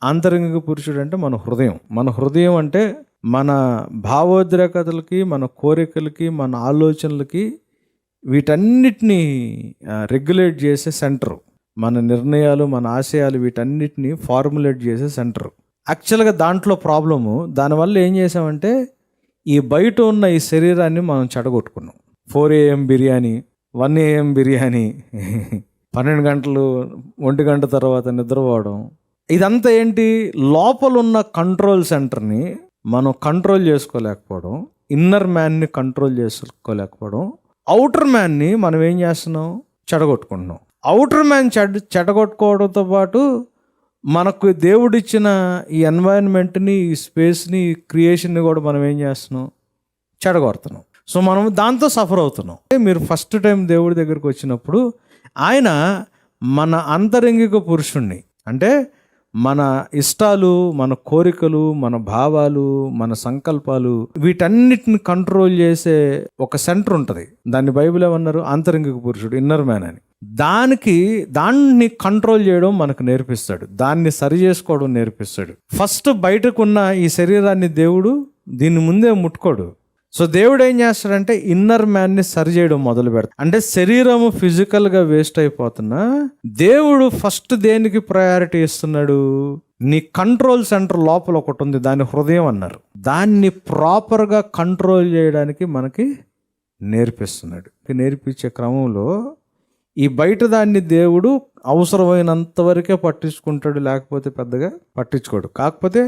ఆంతరంగిక పురుషుడు అంటే మన హృదయం. మన హృదయం అంటే మన భావోద్రేకతలకి, మన కోరికలకి, మన ఆలోచనలకి, వీటన్నిటినీ రెగ్యులేట్ చేసే సెంటరు. మన నిర్ణయాలు, మన ఆశయాలు, వీటన్నిటిని ఫార్ములేట్ చేసే సెంటరు. యాక్చువల్గా దాంట్లో ప్రాబ్లము, దానివల్ల ఏం చేసామంటే ఈ బయట ఉన్న ఈ శరీరాన్ని మనం చెడగొట్టుకున్నాం. 4 AM బిర్యానీ, 1 AM బిర్యానీ, 12 గంటలు, 1 గంట తర్వాత నిద్రపోవడం, ఇదంతా ఏంటి? లోపల ఉన్న కంట్రోల్ సెంటర్ని మనం కంట్రోల్ చేసుకోలేకపోవడం, ఇన్నర్ మ్యాన్ని కంట్రోల్ చేసుకోలేకపోవడం, అవుటర్ మ్యాన్ని మనం ఏం చేస్తున్నాం? చెడగొట్టుకుంటున్నాం. అవుటర్ మ్యాన్ చెడగొట్టుకోవడంతో పాటు మనకు దేవుడిచ్చిన ఈ ఎన్వైరన్మెంట్ని, ఈ స్పేస్ని, ఈ క్రియేషన్ని కూడా మనం ఏం చేస్తున్నాం? చెడగొడుతున్నాం. సో మనం దాంతో సఫర్ అవుతున్నాం. మీరు ఫస్ట్ టైం దేవుడి దగ్గరికి వచ్చినప్పుడు ఆయన మన అంతరంగిక పురుషుణ్ణి, అంటే మన ఇష్టాలు, మన కోరికలు, మన భావాలు, మన సంకల్పాలు, వీటన్నిటిని కంట్రోల్ చేసే ఒక సెంటర్ ఉంటుంది. దాన్ని బైబిల్ ఏమన్నారు? ఆంతరంగిక పురుషుడు, ఇన్నర్ మ్యాన్ అని. దాన్ని కంట్రోల్ చేయడం మనకు నేర్పిస్తాడు, దాన్ని సరి చేసుకోవడం నేర్పిస్తాడు. ఫస్ట్ బయటకున్న ఈ శరీరాన్ని దేవుడు దీని ముందే ముట్టుకోడు. సో దేవుడు ఏం చేస్తాడంటే ఇన్నర్ మ్యాన్ని సరి చేయడం మొదలు పెడతాడు. అంటే శరీరము ఫిజికల్గా వేస్ట్ అయిపోతున్నా దేవుడు ఫస్ట్ దేనికి ప్రయారిటీ ఇస్తున్నాడు? నీ కంట్రోల్ సెంటర్ లోపల ఒకటి ఉంది, దాని హృదయం అన్నారు. దాన్ని ప్రాపర్గా కంట్రోల్ చేయడానికి మనకి నేర్పిస్తున్నాడు. నేర్పించే క్రమంలో ఈ బయట దాన్ని దేవుడు అవసరమైనంత వరకే పట్టించుకుంటాడు, లేకపోతే పెద్దగా పట్టించుకోడు. కాకపోతే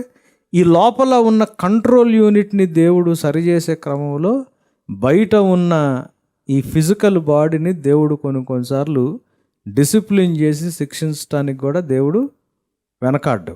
ఈ లోపల ఉన్న కంట్రోల్ యూనిట్ని దేవుడు సరిచేసే క్రమంలో బయట ఉన్న ఈ ఫిజికల్ బాడీని దేవుడు కొన్నిసార్లు డిసిప్లిన్ చేసి శిక్షించడానికి కూడా దేవుడు వెనకాడ్డు.